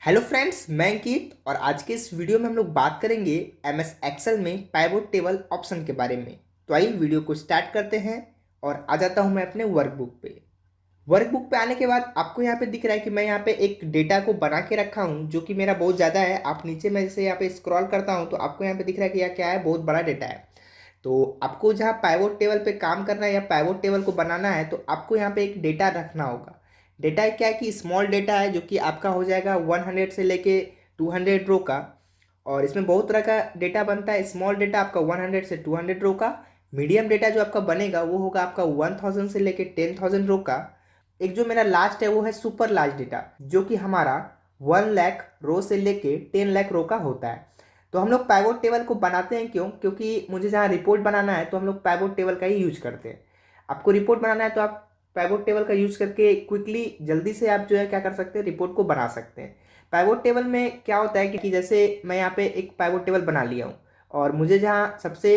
Hello friends, मैं अंकित और आज के इस वीडियो में हम लोग बात करेंगे एमएस एक्सेल में पाइवोट टेबल ऑप्शन के बारे में। तो आइए वीडियो को स्टार्ट करते हैं और आ जाता हूं मैं अपने वर्कबुक पे। वर्कबुक पे आने के बाद आपको यहाँ पे दिख रहा है कि मैं यहाँ पे एक डेटा को बना के रखा हूँ जो कि मेरा बहुत ज़्यादा है। आप नीचे में जैसे यहाँ पे स्क्रॉल करता हूँ तो आपको यहाँ पे दिख रहा है कि यह क्या है, बहुत बड़ा डेटा है। तो आपको जहाँ पाइवोट टेबल पे काम करना है या पाइवोट टेबल को बनाना है तो आपको यहाँ पे एक डेटा रखना होगा। डेटा क्या है कि स्मॉल डेटा है जो कि आपका हो जाएगा 100 से लेके 200 रो का। और इसमें बहुत तरह का डेटा बनता है। स्मॉल डेटा आपका 100 से 200 रो का। मीडियम डेटा जो आपका बनेगा वो होगा आपका 1000 से लेके 10,000 रो का। एक जो मेरा लास्ट है वो है सुपर लार्ज डेटा जो कि हमारा 1 लाख रो से लेके 10 लाख रो का होता है। तो हम लोग पाइवोट टेबल को बनाते हैं क्यों? क्योंकि मुझे जहाँ रिपोर्ट बनाना है तो हम लोग पाइवोट टेबल का ही यूज करते हैं। आपको रिपोर्ट बनाना है तो आप पाइवोट टेबल का यूज करके क्विकली जल्दी से आप जो है क्या कर सकते हैं, रिपोर्ट को बना सकते हैं। पाइवोट टेबल में क्या होता है कि जैसे मैं यहाँ पे एक पाइवोट टेबल बना लिया हूँ और मुझे जहाँ सबसे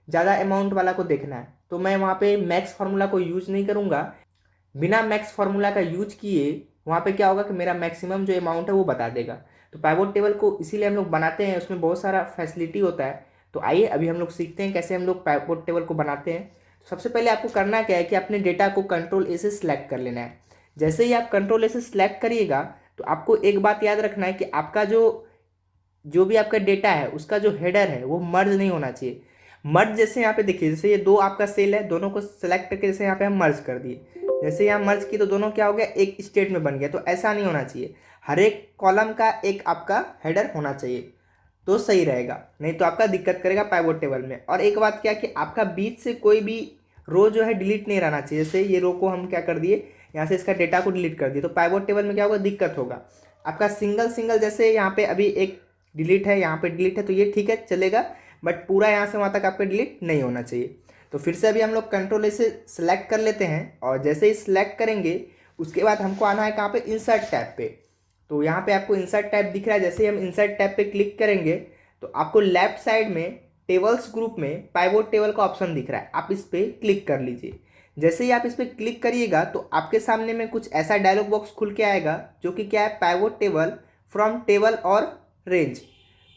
ज़्यादा अमाउंट वाला को देखना है तो मैं वहाँ पे मैक्स फार्मूला को यूज नहीं करूँगा। बिना मैक्स फार्मूला का यूज किए वहाँ पे क्या होगा कि मेरा मैक्सिमम जो अमाउंट है वो बता देगा। तो पाइवोट टेबल को इसीलिए हम लोग बनाते हैं, उसमें बहुत सारा फैसिलिटी होता है। तो आइए अभी हम लोग सीखते हैं कैसे हम लोग पाइवोट टेबल को बनाते हैं। तो सबसे पहले आपको करना क्या है कि अपने डेटा को कंट्रोल ए से सिलेक्ट कर लेना है। जैसे ही आप कंट्रोल ए से सिलेक्ट करिएगा तो आपको एक बात याद रखना है कि आपका जो जो भी आपका डेटा है उसका जो हेडर है वो मर्ज नहीं होना चाहिए। मर्ज जैसे यहाँ पे देखिए, जैसे ये दो आपका सेल है, दोनों को सेलेक्ट करके जैसे यहाँ पे हम मर्ज कर दिए। जैसे यहाँ मर्ज की तो दोनों क्या हो गया, एक स्टेट में बन गया। तो ऐसा नहीं होना चाहिए। हर एक कॉलम का एक आपका हेडर होना चाहिए तो सही रहेगा, नहीं तो आपका दिक्कत करेगा पाइवोट टेबल में। और एक बात क्या कि आपका बीच से कोई भी रो जो है डिलीट नहीं रहना चाहिए। जैसे ये रो को हम क्या कर दिए, यहाँ से इसका डेटा को डिलीट कर दिए तो पाइवोट टेबल में क्या होगा, दिक्कत होगा। आपका सिंगल सिंगल जैसे यहाँ पे अभी एक डिलीट है, यहाँ पे डिलीट है तो ये ठीक है चलेगा, बट पूरा यहाँ से वहाँ तक आपका डिलीट नहीं होना चाहिए। तो फिर से अभी हम लोग कंट्रोल ए से सिलेक्ट कर लेते हैं और जैसे ही सिलेक्ट करेंगे उसके बाद हमको आना है कहाँ पे, इंसर्ट टैब पे। तो यहाँ पे आपको इंसर्ट टैब दिख रहा है। जैसे ही हम इंसर्ट टैब पे क्लिक करेंगे तो आपको लेफ्ट साइड में टेबल्स ग्रुप में पाइवोट टेबल का ऑप्शन दिख रहा है, आप इस पर क्लिक कर लीजिए। जैसे ही आप इस पर क्लिक करिएगा तो आपके सामने में कुछ ऐसा डायलॉग बॉक्स खुल के आएगा जो कि क्या है, पाइवोट टेबल फ्रॉम टेबल और रेंज।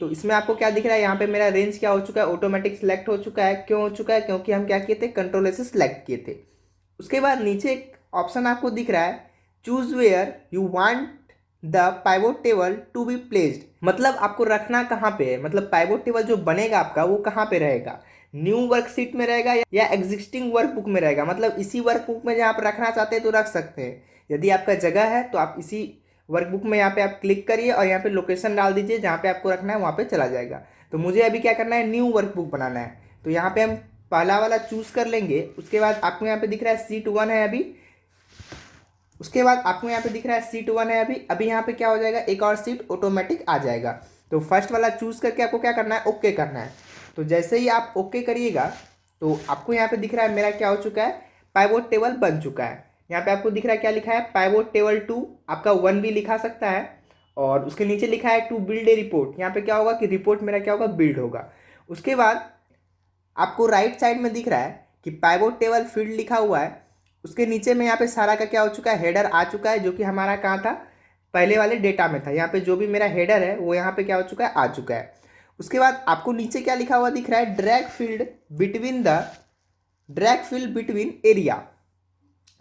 तो इसमें आपको क्या दिख रहा है, यहाँ पे मेरा रेंज क्या हो चुका है, ऑटोमेटिक सिलेक्ट हो चुका है। क्यों हो चुका है? क्योंकि हम क्या किए थे, कंट्रोल से सिलेक्ट किए थे। उसके बाद नीचे एक ऑप्शन आपको दिख रहा है, choose where you want the pivot table to be placed. मतलब आपको रखना कहाँ पे है, मतलब पाइवोट टेबल जो बनेगा आपका वो कहाँ पे रहेगा, न्यू वर्कशीट में रहेगा या एग्जिस्टिंग वर्कबुक में रहेगा। मतलब इसी वर्कबुक में जहाँ आप रखना चाहते हैं तो रख सकते हैं। यदि आपका जगह है तो आप इसी वर्कबुक में यहाँ पे आप क्लिक करिए और यहाँ पे लोकेशन डाल दीजिए, जहाँ पे आपको रखना है वहाँ पे चला जाएगा। तो मुझे अभी क्या करना है, न्यू वर्कबुक बनाना है। तो यहाँ पे हम पहला वाला चूज कर लेंगे। उसके बाद आपको यहाँ पे दिख रहा है सीट 1 है अभी। उसके बाद आपको यहाँ पे दिख रहा है सीट 1 है अभी। अभी यहाँ पे क्या हो जाएगा, एक और सीट ऑटोमेटिक आ जाएगा। तो फर्स्ट वाला चूज करके आपको क्या करना है, ओके करना है। तो जैसे ही आप ओके करिएगा तो आपको यहाँ पे दिख रहा है मेरा क्या हो चुका है, पाइवोट टेबल बन चुका है। यहाँ पे आपको दिख रहा है क्या लिखा है, पाइवोट टेबल 2। आपका 1 भी लिखा सकता है और उसके नीचे लिखा है टू बिल्ड ए रिपोर्ट। यहाँ पे क्या होगा कि रिपोर्ट मेरा क्या होगा, बिल्ड होगा। उसके बाद आपको राइट साइड में दिख रहा है कि पाइवोट टेबल फील्ड लिखा हुआ है। उसके नीचे में यहाँ पे सारा का क्या हो चुका है, हेडर आ चुका है, जो कि हमारा कहाँ था, पहले वाले डेटा में था। यहाँ पे जो भी मेरा हेडर है वो यहाँ पे क्या हो चुका है, आ चुका है। उसके बाद आपको नीचे क्या लिखा हुआ दिख रहा है, ड्रैग फील्ड बिटवीन एरिया।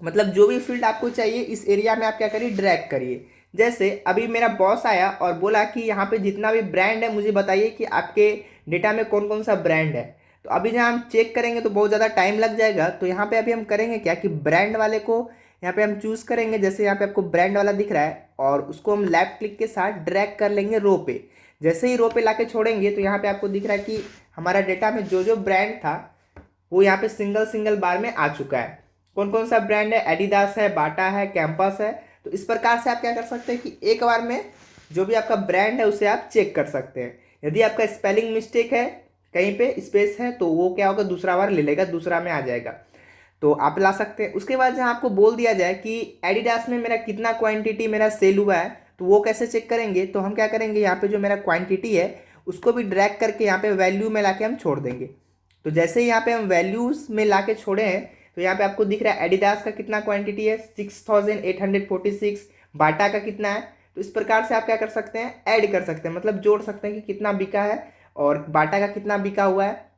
मतलब जो भी फील्ड आपको चाहिए इस एरिया में आप क्या करिए, ड्रैग करिए। जैसे अभी मेरा बॉस आया और बोला कि यहाँ पे जितना भी ब्रांड है मुझे बताइए कि आपके डेटा में कौन कौन सा ब्रांड है। तो अभी जहाँ हम चेक करेंगे तो बहुत ज़्यादा टाइम लग जाएगा। तो यहाँ पे अभी हम करेंगे क्या कि ब्रांड वाले को यहाँ पे हम चूज़ करेंगे। जैसे यहाँ पे आपको ब्रांड वाला दिख रहा है और उसको हम लेफ्ट क्लिक के साथ ड्रैग कर लेंगे रो पे। जैसे ही रो पे ला छोड़ेंगे तो यहाँ पे आपको दिख रहा है कि हमारा डेटा में जो जो ब्रांड था वो यहाँ पे सिंगल सिंगल बार में आ चुका है। कौन कौन सा ब्रांड है, एडिडास है, बाटा है, कैंपस है। तो इस प्रकार से आप क्या कर सकते हैं कि एक बार में जो भी आपका ब्रांड है उसे आप चेक कर सकते हैं। यदि आपका स्पेलिंग मिस्टेक है, कहीं पे स्पेस है, तो वो क्या होगा, दूसरा बार ले लेगा, दूसरा में आ जाएगा। तो आप ला सकते हैं। उसके बाद जहाँ आपको बोल दिया जाए कि एडिडास में मेरा कितना क्वांटिटी मेरा सेल हुआ है, तो वो कैसे चेक करेंगे, तो हम क्या करेंगे, यहाँ पे जो मेरा क्वांटिटी है उसको भी ड्रैग करके यहाँ पे वैल्यू में ला हम छोड़ देंगे। तो जैसे ही यहाँ पे हम वैल्यूज में ला छोड़े हैं तो यहाँ पे आपको दिख रहा है एडिडास का कितना क्वांटिटी है, 6846। बाटा का कितना है, तो इस प्रकार से आप क्या कर सकते हैं, ऐड कर सकते हैं, मतलब जोड़ सकते हैं कि कितना बिका है और बाटा का कितना बिका हुआ है।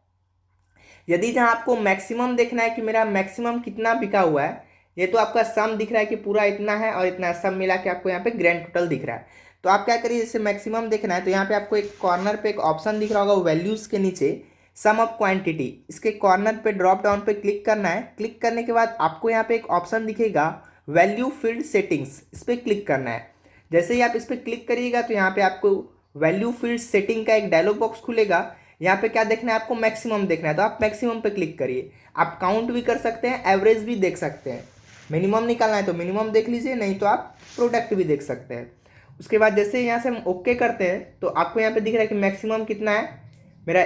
यदि जहाँ आपको मैक्सिमम देखना है कि मेरा मैक्सिमम कितना बिका हुआ है, ये तो आपका सम दिख रहा है कि पूरा इतना है और इतना सब मिला के आपको यहाँ पे ग्रैंड टोटल दिख रहा है। तो आप क्या करिए, जैसे मैक्सिमम देखना है तो यहाँ पे आपको एक कॉर्नर पे एक ऑप्शन दिख रहा होगा वैल्यूज़ के नीचे, सम ऑफ क्वांटिटी, इसके कॉर्नर पे ड्रॉप डाउन पे क्लिक करना है। क्लिक करने के बाद आपको यहाँ पे एक ऑप्शन दिखेगा वैल्यू फील्ड सेटिंग्स, इस पर क्लिक करना है। जैसे ही आप इस पर क्लिक करिएगा तो यहाँ पे आपको वैल्यू फील्ड सेटिंग का एक डायलॉग बॉक्स खुलेगा। यहाँ पे क्या देखना है आपको, मैक्सिमम देखना है, तो आप मैक्सिमम पे क्लिक करिए। आप काउंट भी कर सकते हैं, एवरेज भी देख सकते हैं। मिनिमम निकालना है तो मिनिमम देख लीजिए, नहीं तो आप प्रोडक्ट भी देख सकते हैं। उसके बाद जैसे यहाँ से हम ओके करते हैं तो आपको यहाँ पे दिख रहा है कि मैक्सिमम कितना है, मेरा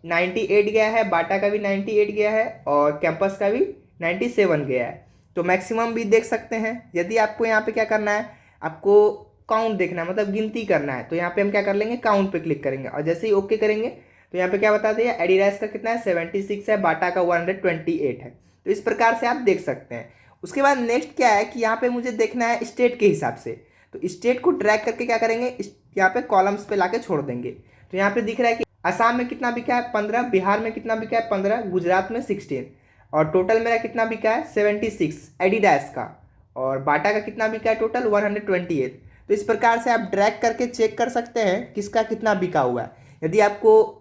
98 गया है, बाटा का भी 98 गया है और कैंपस का भी 97 गया है। तो मैक्सिमम भी देख सकते हैं। यदि आपको यहाँ पे क्या करना है, आपको काउंट देखना है, मतलब गिनती करना है, तो यहाँ पे हम क्या कर लेंगे, काउंट पे क्लिक करेंगे और जैसे ही ओके करेंगे तो यहाँ पे क्या बता दिया, एडिडास का कितना है 76 है, बाटा का 128 है। तो इस प्रकार से आप देख सकते हैं। उसके बाद नेक्स्ट क्या है कि यहाँ पे मुझे देखना है स्टेट के हिसाब से, तो स्टेट को ड्रैग करके क्या करेंगे, यहाँ पे कॉलम्स पे लाके छोड़ देंगे। तो यहाँ पे दिख रहा है कि असम में कितना बिका है 15, बिहार में कितना बिका है 15, गुजरात में 16 और टोटल मेरा कितना बिका है 76 एडिडास का, और बाटा का कितना बिका है टोटल 128। तो इस प्रकार से आप ड्रैग करके चेक कर सकते हैं किसका कितना बिका हुआ है। यदि आपको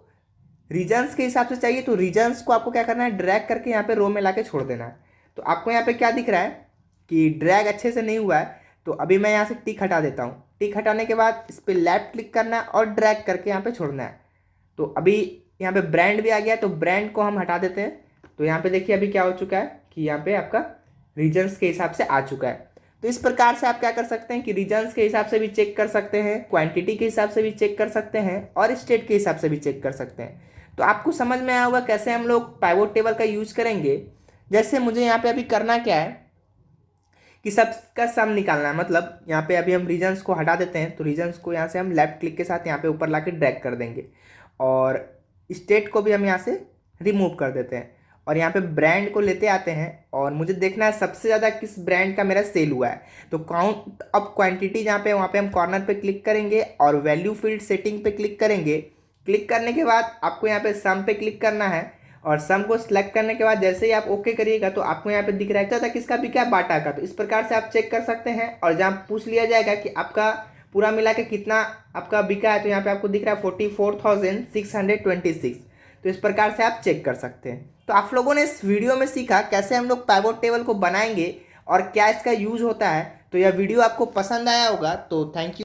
रीजन्स के हिसाब से चाहिए तो रीजन्स को आपको क्या करना है, ड्रैग करके यहाँ पे रो में लाके छोड़ देना है। तो आपको यहाँ पे क्या दिख रहा है कि ड्रैग अच्छे से नहीं हुआ है, तो अभी मैं यहाँ से टिक हटा देता हूँ। टिक हटाने के बाद इस पर लेफ्ट क्लिक करना है और ड्रैग करके यहाँ पे छोड़ना है। तो अभी यहाँ पे ब्रांड भी आ गया, तो ब्रांड को हम हटा देते हैं। तो यहाँ पे देखिए अभी क्या हो चुका है कि यहाँ पे आपका रीजन्स के हिसाब से आ चुका है। तो इस प्रकार से आप क्या कर सकते हैं कि रीजन्स के हिसाब से भी चेक कर सकते हैं, क्वांटिटी के हिसाब से भी चेक कर सकते हैं और स्टेट के हिसाब से भी चेक कर सकते हैं। तो आपको समझ में आया होगा कैसे हम लोग पाइवोट टेबल का यूज करेंगे। जैसे मुझे यहाँ पे अभी करना क्या है कि सबका सम निकालना है, मतलब यहाँ पे अभी हम रीजन्स को हटा देते हैं। तो रीजन्स को यहाँ से हम लेफ्ट क्लिक के साथ यहाँ पे ऊपर लाके ड्रैग कर देंगे और स्टेट को भी हम यहाँ से रिमूव कर देते हैं और यहाँ पे ब्रांड को लेते आते हैं और मुझे देखना है सबसे ज़्यादा किस ब्रांड का मेरा सेल हुआ है। तो काउंट ऑफ क्वांटिटी जहाँ पे, वहाँ पे हम कॉर्नर पे क्लिक करेंगे और वैल्यू फील्ड सेटिंग पे क्लिक करेंगे। क्लिक करने के बाद आपको यहाँ पे सम पे क्लिक करना है और सम को सिलेक्ट करने के बाद जैसे ही आप ओके करिएगा तो आपको यहाँ पे दिख रहा है ज़्यादा किसका बिका है, बाटा का। तो इस प्रकार से आप चेक कर सकते हैं और जहाँ पूछ लिया जाएगा कि आपका पूरा मिला के कितना आपका बिका है, तो यहाँ पे आपको दिख रहा है 44,626। तो इस प्रकार से आप चेक कर सकते हैं। तो आप लोगों ने इस वीडियो में सीखा कैसे हम लोग पाइवोट टेबल को बनाएंगे और क्या इसका यूज होता है। तो यह वीडियो आपको पसंद आया होगा, तो थैंक यू।